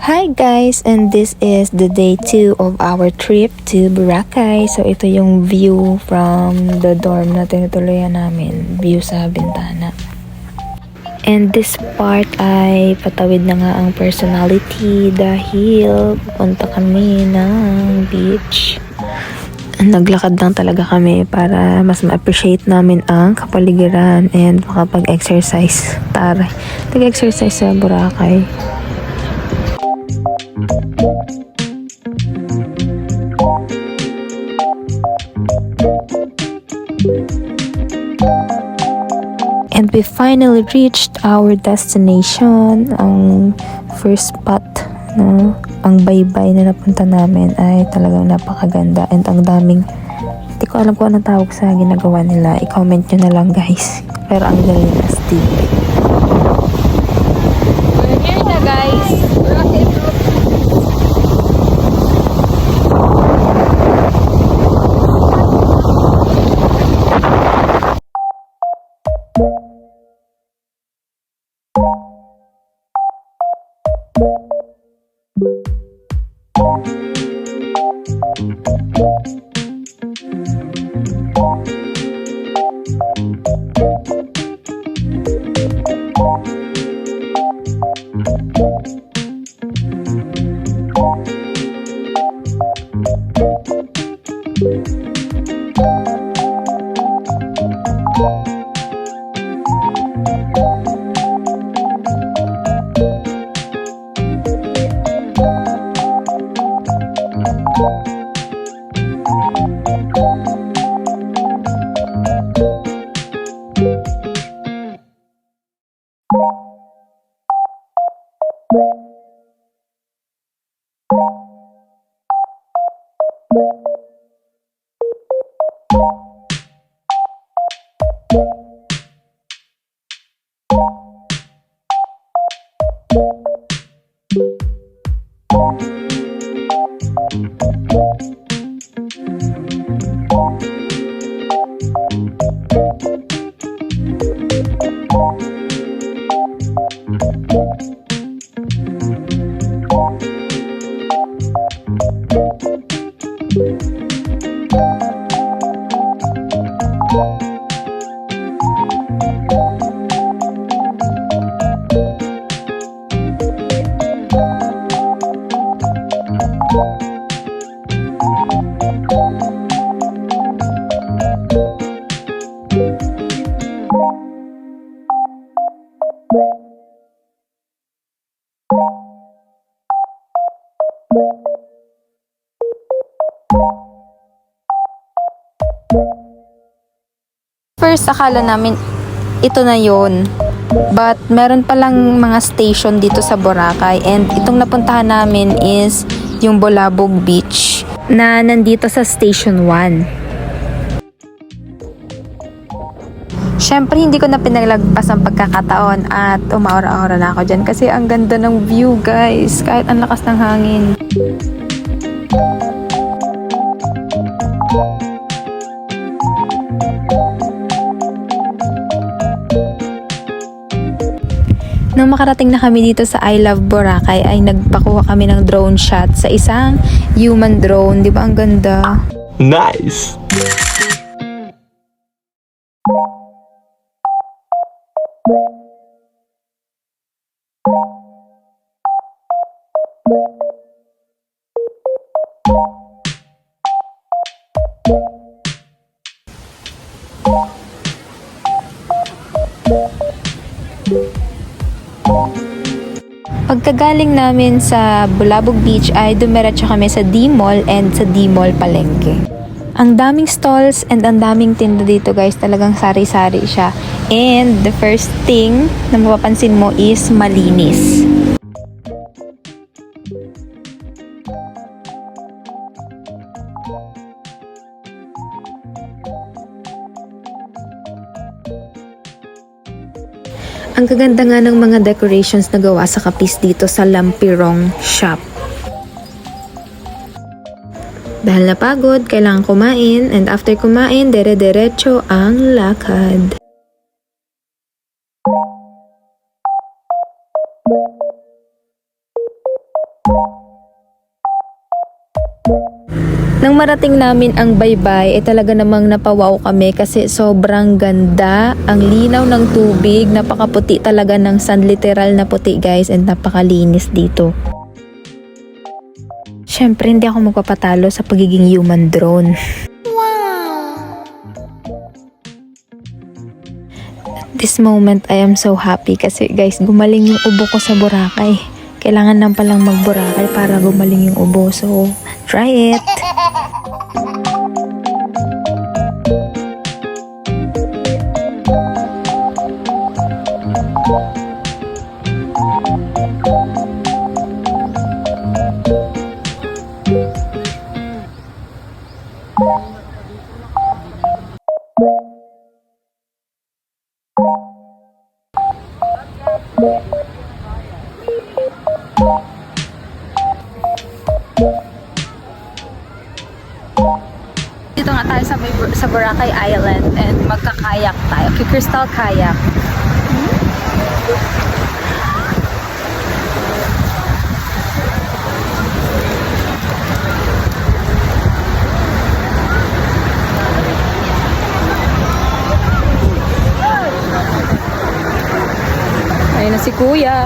Hi guys, and this is the day 2 of our trip to Boracay. So ito yung view from the dorm na tinutuluyan namin, view sa bintana. And this part ay patawid na nga ang personality dahil punta kami ng beach. Naglakad lang talaga kami para mas ma-appreciate namin ang kapaligiran and makapag-exercise. Taray, nag-exercise sa Boracay. And we finally reached our destination. Ang first spot, no? Ang baybay na napunta namin ay talagang napakaganda. And ang daming, hindi ko alam kung anong tawag sa ginagawa nila. I-comment nyo na lang guys. Pero ang galing na steep. We're here na guys. First, akala namin ito na yon. But, meron palang mga station dito sa Boracay. And itong napuntahan namin is yung Bolabog Beach na nandito sa Station 1. Siyempre, hindi ko na pinaglagpas ang pagkakataon at umaura-aura na ako dyan kasi ang ganda ng view, guys. Kahit ang lakas ng hangin. Nung makarating na kami dito sa I Love Boracay ay nagpakuha kami ng drone shot sa isang human drone. Di ba ang ganda? Nice! Pagkagaling namin sa Bolabog Beach ay dumiretso kami sa D-Mall and sa D-Mall Palengke. Ang daming stalls and ang daming tinda dito guys, talagang sari-sari siya. And the first thing na mapapansin mo is malinis. Ang kaganda nga ng mga decorations na gawa sa kapis dito sa Lampirong Shop. Dahil napagod, kailangan kumain and after kumain, dere-derecho ang lakad. Nang marating namin ang baybay, talaga namang napawaw kami kasi sobrang ganda, ang linaw ng tubig, napakaputi talaga ng sand, literal na puti guys, and napakalinis dito. Syempre, hindi ako magpapatalo sa pagiging human drone. At this moment, I am so happy kasi guys, gumaling yung ubo ko sa Boracay. Kailangan lang palang mag-Boracay para gumaling yung ubo, so try it! Dito nga tayo sa Boracay Island and magka-kayak tayo. Crystal Kayak. Ayun na si Kuya.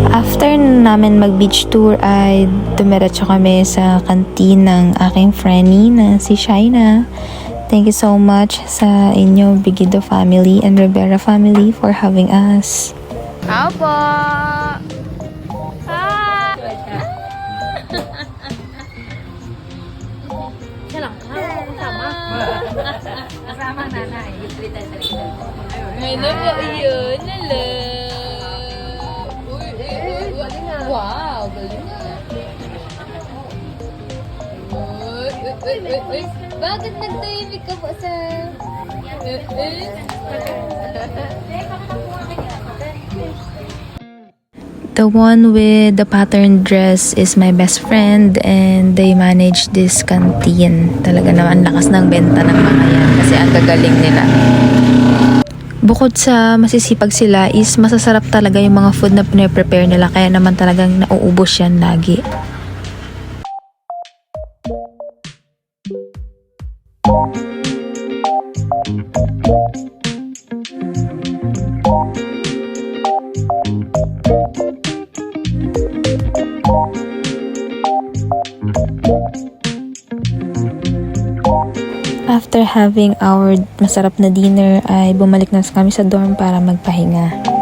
After namin mag-beach tour ay dumiretso kami sa kantin ng aking friendie na si Shaina. Thank you so much sa inyo Bigido family and Rivera family for having us. Tao po! Hi! Siya lang, kasama. Kasama nanay. May nalo yun, nalo. Wow, galing nga. Uy. Bakit nagtahimik ka po sa... The one with the patterned dress is my best friend and they manage this canteen. Talaga naman lakas ng benta ng mga yan kasi ang gagaling nila. Bukod sa masisipag sila is masasarap talaga yung mga food na pinaprepare nila kaya naman talagang nauubos yan lagi. After having our masarap na dinner ay bumalik na kami sa dorm para magpahinga.